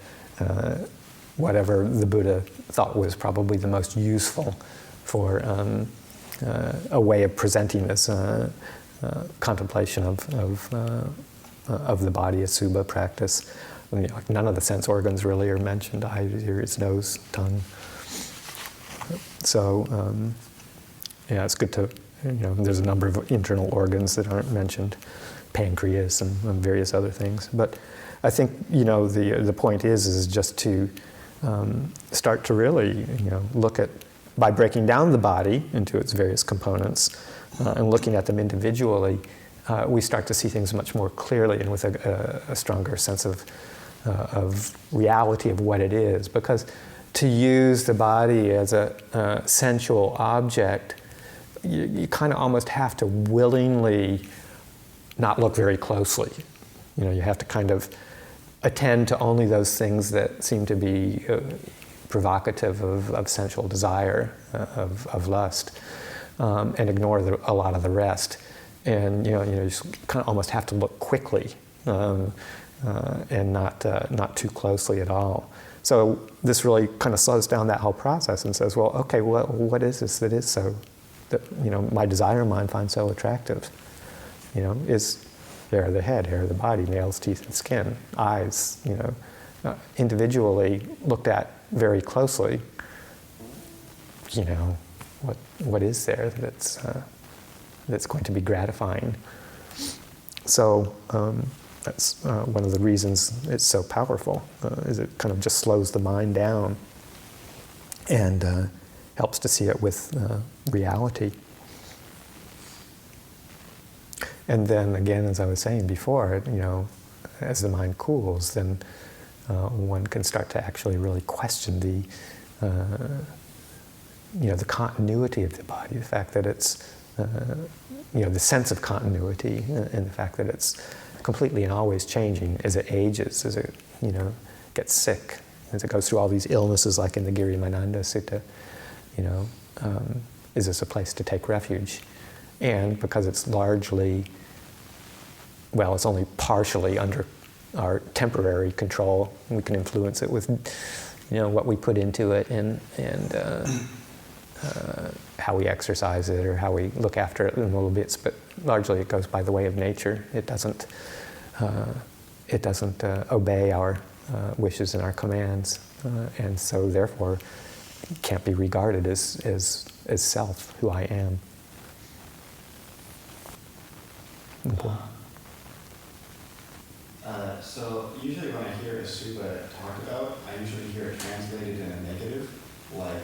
whatever the Buddha thought was probably the most useful for a way of presenting this contemplation of the body, Asubha practice. None of the sense organs really are mentioned: eyes, ears, nose, tongue. So, it's good to, there's a number of internal organs that aren't mentioned, pancreas and various other things. But I think, the point is just to start to really, look at, by breaking down the body into its various components and looking at them individually, we start to see things much more clearly and with a stronger sense of reality of what it is. Because to use the body as a sensual object, you kind of almost have to willingly not look very closely. You have to kind of attend to only those things that seem to be provocative of sensual desire, of lust, and ignore a lot of the rest. And you just kind of almost have to look quickly and not too closely at all. So this really kind of slows down that whole process and says, well, okay, what is this that is so, that my desire mind finds so attractive? Is hair of the head, hair of the body, nails, teeth, and skin, eyes, individually looked at very closely, what is there that's going to be gratifying? So that's one of the reasons it's so powerful, is it kind of just slows the mind down and helps to see it with reality. And then again, as I was saying before, as the mind cools, then one can start to actually really question the continuity of the body, the fact that it's, the sense of continuity, and the fact that it's completely and always changing as it ages, as it, gets sick, as it goes through all these illnesses, like in the Girimananda Sutta. Is this a place to take refuge? And because it's largely, it's only partially under our temporary control, we can influence it with, what we put into it and how we exercise it or how we look after it in little bits. But largely, it goes by the way of nature. It doesn't obey our wishes and our commands, and so therefore, it can't be regarded as self, who I am. So usually when I hear Asubha talked about, I usually hear it translated in a negative, like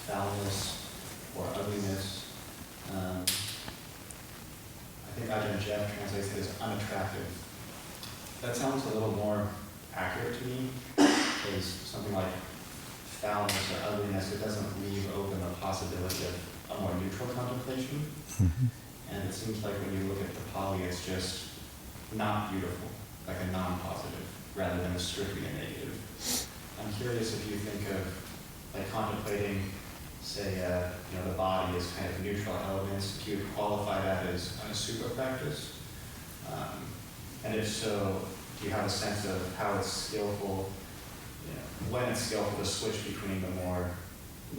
foulness or ugliness. I think Ajahn translates it as unattractive. That sounds a little more accurate to me, because something like foulness or ugliness, it doesn't leave open the possibility of a more neutral contemplation. Mm-hmm. And it seems like when you look at the Pali, it's just not beautiful, like a non-positive, rather than a strictly a negative. I'm curious if you think of like contemplating, say, the body as kind of neutral elements, if you would qualify that as an Asubha practice. And if so, do you have a sense of how it's skillful, when it's skillful to switch between the more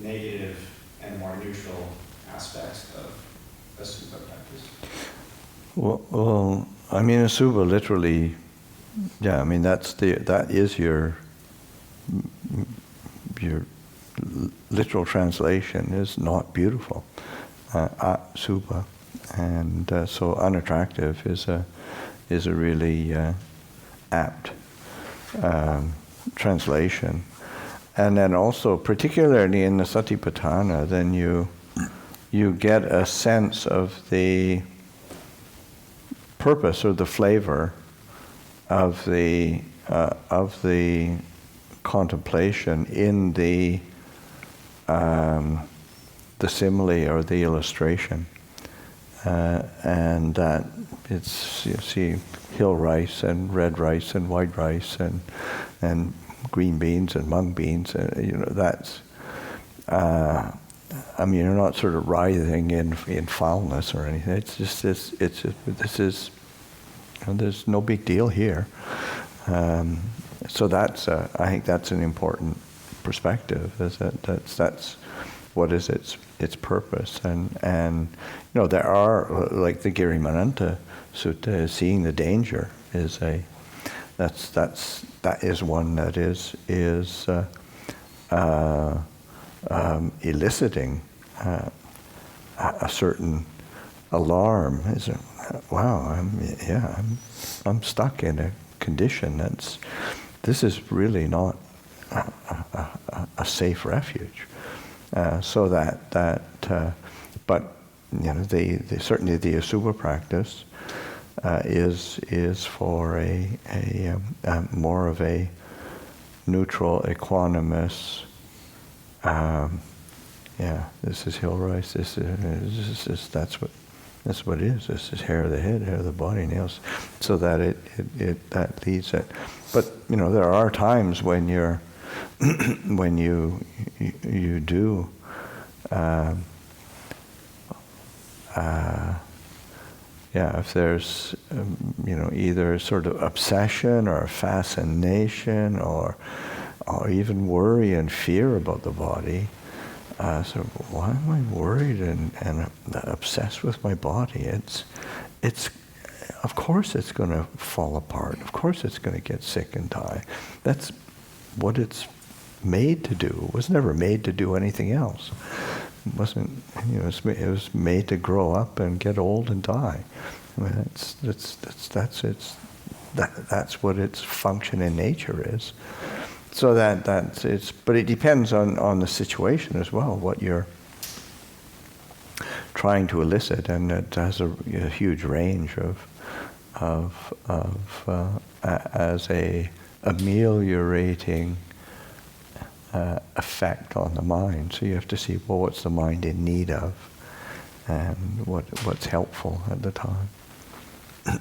negative and more neutral aspects of Asubha practice? Well, I mean, Asubha literally, that is your your literal translation is not beautiful, Subha, and so unattractive is a really apt translation. And then also, particularly in the Satiapatthana, then you get a sense of the purpose or the flavor of the contemplation in the simile or the illustration, and that it's, you see hill rice and red rice and white rice and green beans and mung beans. That's. I mean, you're not sort of writhing in foulness or anything. It's just this. This is. There's no big deal here. So that's. I think that's an important perspective. Is that's what is its purpose, and there are, like the Girimananda Sutta is seeing the danger is that is one that is eliciting a certain alarm. Is wow? I'm stuck in a condition this is really not a safe refuge. So but certainly the Asubha practice is for a more of a neutral, equanimous. This is hill rice. That's what it is. This is hair of the head, hair of the body, nails. So that that leads it. But there are times when you're when you do. If there's either sort of obsession or fascination or even worry and fear about the body, so why am I worried and obsessed with my body? It's of course it's going to fall apart. Of course it's going to get sick and die. That's what it's made to do. It was never made to do anything else. It wasn't. It was made to grow up and get old and die. I mean, that's what its function in nature is. So that's it's. But it depends on the situation as well. What you're trying to elicit, and it has a huge range as a ameliorating effect on the mind. So you have to see, well, what's the mind in need of, and what's helpful at the time. Do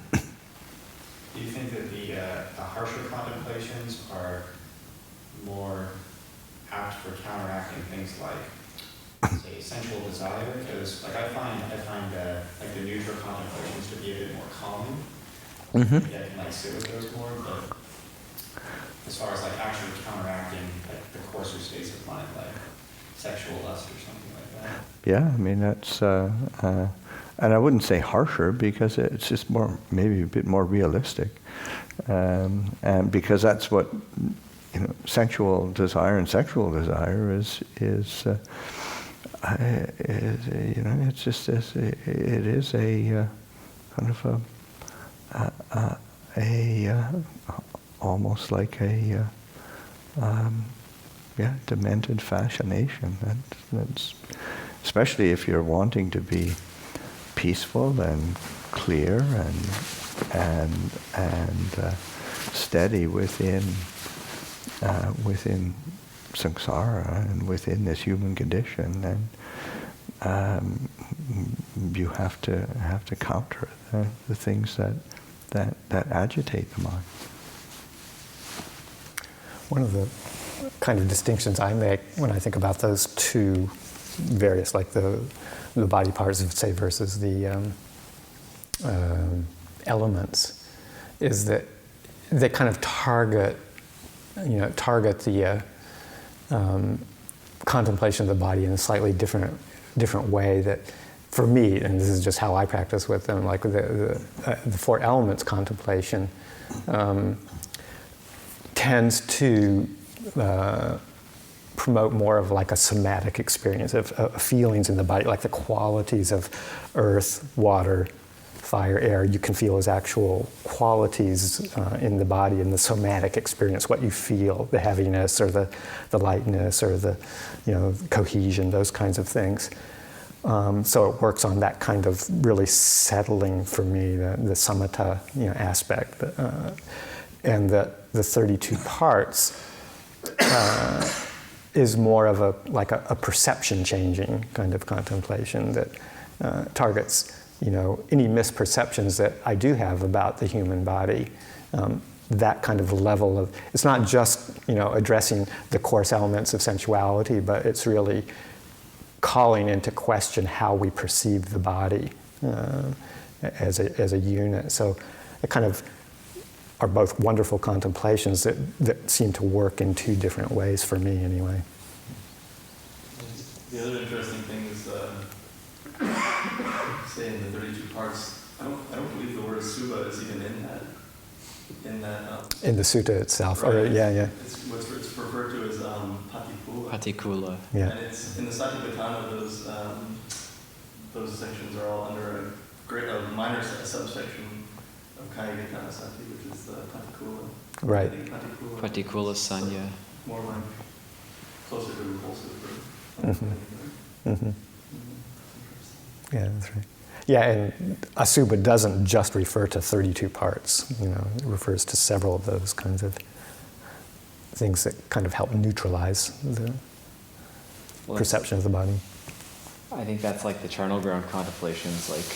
you think that the harsher contemplations are more apt for counteracting things like, say, sensual desire? Because I find like the neutral contemplations to be a bit more calming. Mm-hmm. Maybe I can sit with those more, but as far as actually counteracting the coarser states of mind, like sexual lust or something like that. Yeah, I mean that's, and I wouldn't say harsher because it's just maybe a bit more realistic, and because that's what sensual desire and sexual desire is. It's just this. It is a kind of almost like a demented fascination. That's especially if you're wanting to be peaceful and clear and steady within samsara and within this human condition, and you have to counter the things that agitate the mind. One of the kind of distinctions I make when I think about those two various, like the body parts, say, versus the elements, is that they kind of target the contemplation of the body in a slightly different way. That, for me, and this is just how I practice with them, like the four elements contemplation tends to promote more of like a somatic experience of feelings in the body, like the qualities of earth, water, fire, air. You can feel as actual qualities in the body, in the somatic experience, what you feel, the heaviness or the lightness or the cohesion, those kinds of things. So it works on that kind of really settling for me, the samatha aspect. And the 32 parts is more of a perception changing kind of contemplation that targets any misperceptions that I do have about the human body. That kind of level of, it's not just addressing the coarse elements of sensuality, but it's really calling into question how we perceive the body as a unit. So it kind of are both wonderful contemplations that seem to work in two different ways for me anyway. The other interesting thing is, say in the 32 parts, I don't believe the word Subha is even in that. In the sutta itself, right. or yeah. It's referred to as patikula. Patikula. Yeah. And it's in the Satiapatthana. Those sections are all under a minor subsection of Kayagatasati, which is the patikula. Right. I think patikula. Patikula sanya. More like closer to repulsive. Yeah, that's right. Yeah, and Asubha doesn't just refer to 32 parts. It refers to several of those kinds of things that kind of help neutralize the perception of the body. I think that's like the charnel ground contemplations, like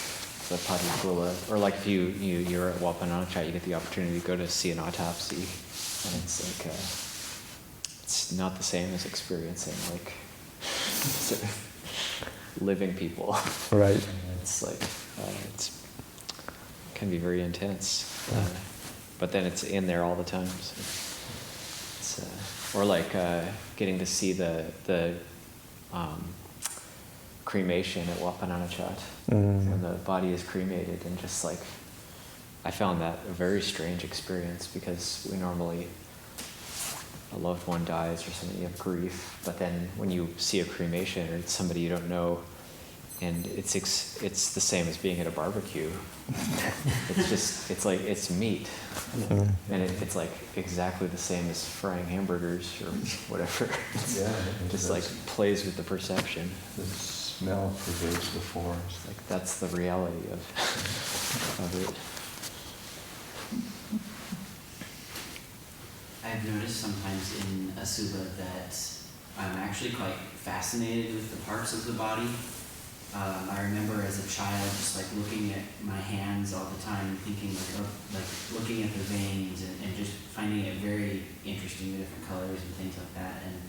the patikula, or like if you're at Wapananacha, you get the opportunity to go to see an autopsy, and it's like it's not the same as experiencing like sort of living people. Right. It's like it can be very intense, but then it's in there all the time. So it's, or like getting to see the cremation at Wapananachat when the body is cremated, and just like I found that a very strange experience, because we normally, a loved one dies or something, you have grief, but then when you see a cremation or it's somebody you don't know, and it's the same as being at a barbecue. It's like it's meat, and it's like exactly the same as frying hamburgers or whatever. It just like plays with the perception. The smell pervades the forest. Like that's the reality of it. I've noticed sometimes in Asubha that I'm actually quite fascinated with the parts of the body. I remember as a child just like looking at my hands all the time, thinking like looking at the veins and just finding it very interesting, the different colors and things like that. And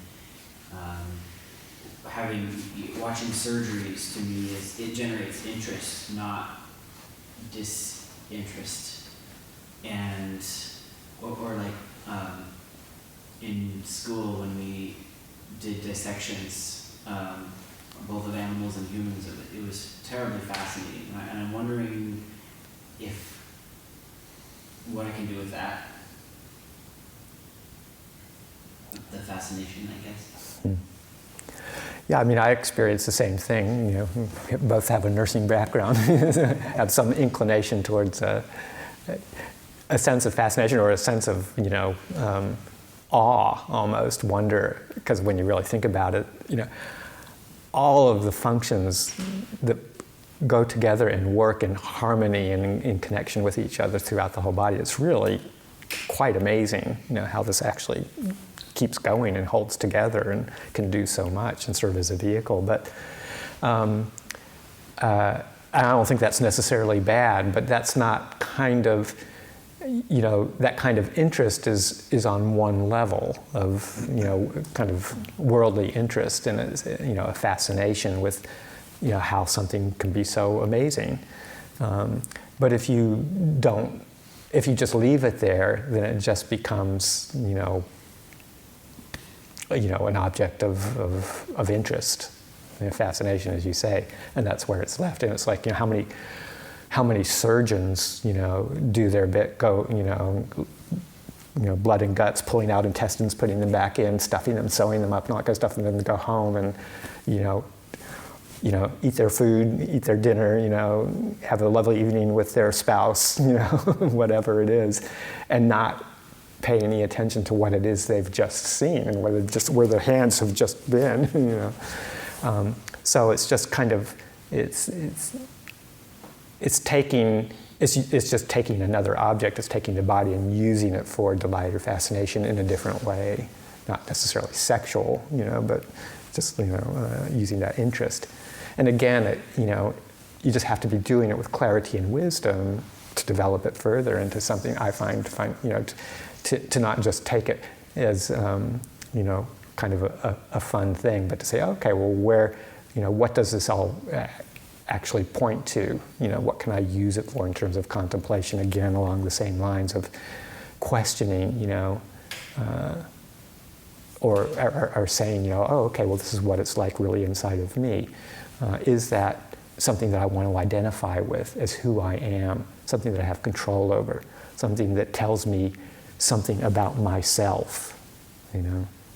watching surgeries to me it generates interest, not disinterest. And or like in school when we did dissections, both of animals and humans, it was terribly fascinating. And I'm wondering what I can do with that. The fascination, I guess. Yeah, I mean, I experienced the same thing. We both have a nursing background, have some inclination towards a sense of fascination or a sense of, awe, almost, wonder, because when you really think about it, all of the functions that go together and work in harmony and in connection with each other throughout the whole body, it's really quite amazing, how this actually keeps going and holds together and can do so much and serve as a vehicle. But I don't think that's necessarily bad, but that's not kind of, that kind of interest is on one level of, kind of worldly interest, and it's, a fascination with, how something can be so amazing. But if you just leave it there, then it just becomes, an object of interest, fascination, as you say, and that's where it's left. And it's like, how many surgeons, do their bit, go, blood and guts, pulling out intestines, putting them back in, stuffing them, sewing them up, not going to stuff them to go home and, eat their food, eat their dinner, have a lovely evening with their spouse, whatever it is, and not pay any attention to what it is they've just seen and where their hands have just been, So it's just kind of, it's just taking another object, it's taking the body and using it for delight or fascination in a different way, not necessarily sexual, but just using that interest. And again, you just have to be doing it with clarity and wisdom to develop it further into something I find to not just take it as kind of a fun thing, but to say, okay, well, where, what does this all actually point to? What can I use it for in terms of contemplation? Again, along the same lines of questioning, or saying, oh, okay, well, this is what it's like really inside of me. Is that something that I want to identify with as who I am, something that I have control over, something that tells me something about myself?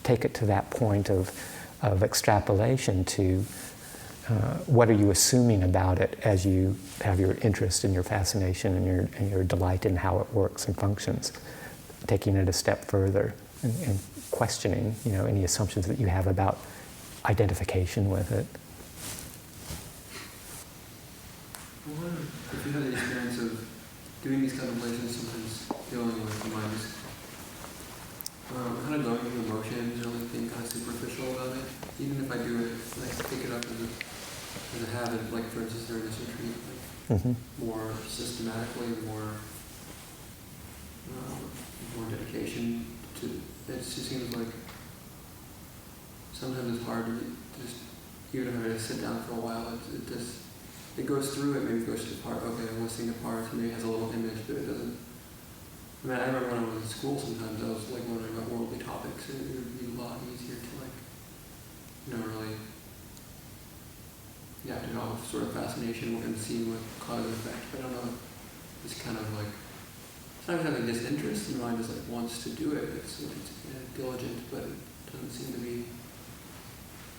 Take it to that point of extrapolation to what are you assuming about it as you have your interest and your fascination and your delight in how it works and functions, taking it a step further and questioning, any assumptions that you have about identification with it. I wonder if you had the experience of doing these contemplations, sometimes feeling like the mind is kind of going through emotions or like being kind of superficial about it. Even if I do it, like pick it up as a habit, like for instance during this retreat, like more systematically, more dedication to it. Just seems like sometimes it's hard to just, even if I just sit down for a while, it goes through it, maybe goes to the part, okay, I'm listening to parts, maybe it has a little image, but it doesn't. I mean, I remember when I was in school sometimes I was like wondering about worldly topics, and it would be a lot easier to really, develop sort of fascination and seeing what cause and effect, but I don't know, it's kind of like, sometimes having disinterest, the mind just like wants to do it, it's diligent, but it doesn't seem to be,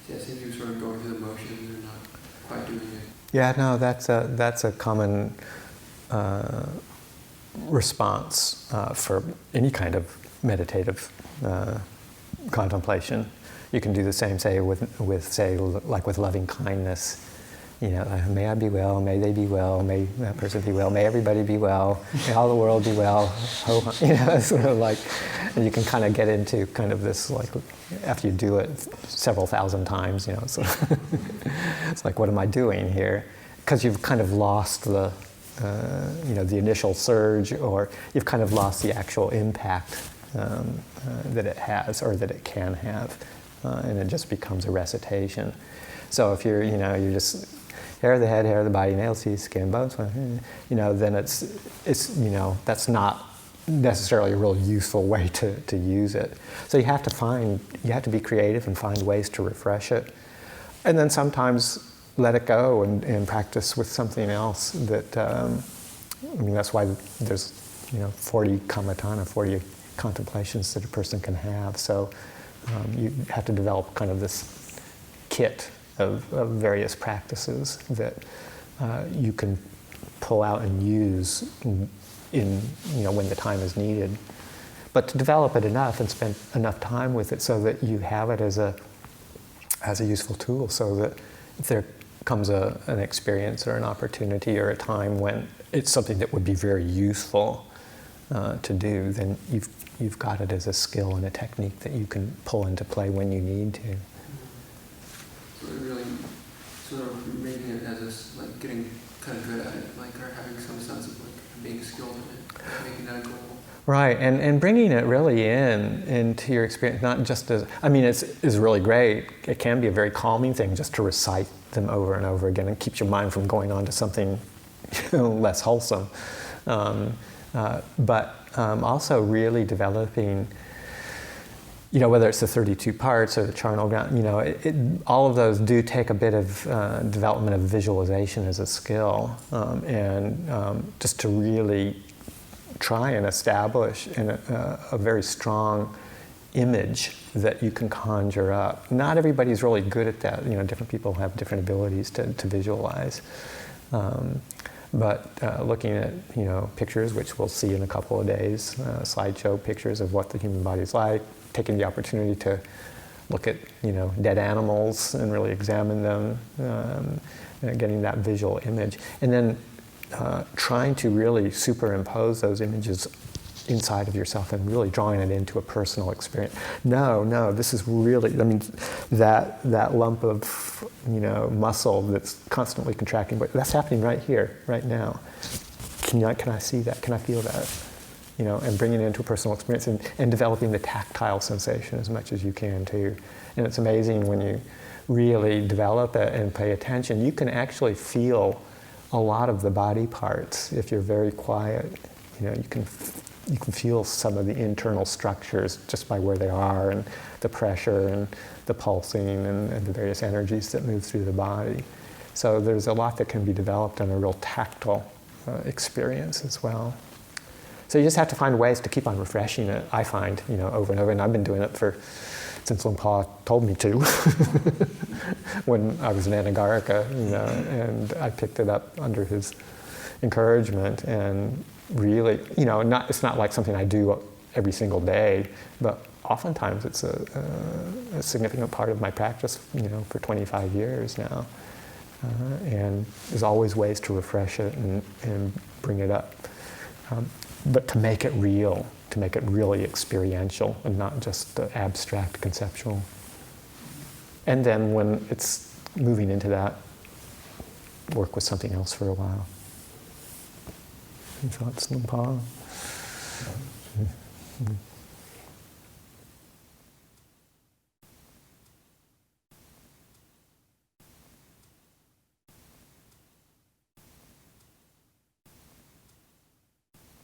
it seems to be sort of going through the motions or not quite doing it. Yeah, no, that's a common response for any kind of meditative contemplation. You can do the same, say, with loving kindness. May I be well, may they be well, may that person be well, may everybody be well, may all the world be well. Sort of like, and you can kind of get into kind of this, like, after you do it several thousand times, it's like, what am I doing here? Because you've kind of lost the initial surge, or you've kind of lost the actual impact that it has or that it can have, and it just becomes a recitation. So if you're just hair of the head, hair of the body, nails, teeth, skin, bones, then it's that's not necessarily a real useful way to use it. So you have to be creative and find ways to refresh it, and then sometimes let it go and practice with something else. That's why there's 40 kammatthana, 40 contemplations that a person can have. So you have to develop kind of this kit of various practices that you can pull out and use in when the time is needed. But to develop it enough and spend enough time with it so that you have it as a useful tool, so that if there comes an experience or an opportunity or a time when it's something that would be very useful to do, then you've got it as a skill and a technique that you can pull into play when you need to. So really sort of making it as like getting kind of good at it, like, or having some sense of like being skilled in it, making that a goal. Right, and bringing it really into your experience, not just as, it's really great. It can be a very calming thing just to recite them over and over again, and keeps your mind from going on to something less wholesome. But also really developing, whether it's the 32 parts or the charnel ground, all of those do take a bit of development of visualization as a skill, and just to really try and establish a very strong image that you can conjure up. Not everybody's really good at that. Different people have different abilities to visualize. But looking at pictures, which we'll see in a couple of days, slideshow pictures of what the human body's like, taking the opportunity to look at dead animals and really examine them, getting that visual image, and then trying to really superimpose those images inside of yourself and really drawing it into a personal experience. No, this is really, that lump of, muscle that's constantly contracting, but that's happening right here, right now. Can I see that? Can I feel that? And bringing it into a personal experience and developing the tactile sensation as much as you can too. And it's amazing when you really develop it and pay attention, you can actually feel a lot of the body parts if you're very quiet. You can feel some of the internal structures just by where they are, and the pressure and the pulsing and the various energies that move through the body. So there's a lot that can be developed on a real tactile experience as well. So you just have to find ways to keep on refreshing it, I find, over and over. And I've been doing it since Lumpur told me to when I was in Anagarika, and I picked it up under his encouragement. And really, it's not like something I do every single day, but oftentimes it's a significant part of my practice, for 25 years now. And there's always ways to refresh it and bring it up. But to make it real, to make it really experiential and not just abstract, conceptual. And then when it's moving into that, work with something else for a while. Any thoughts, Lumpur?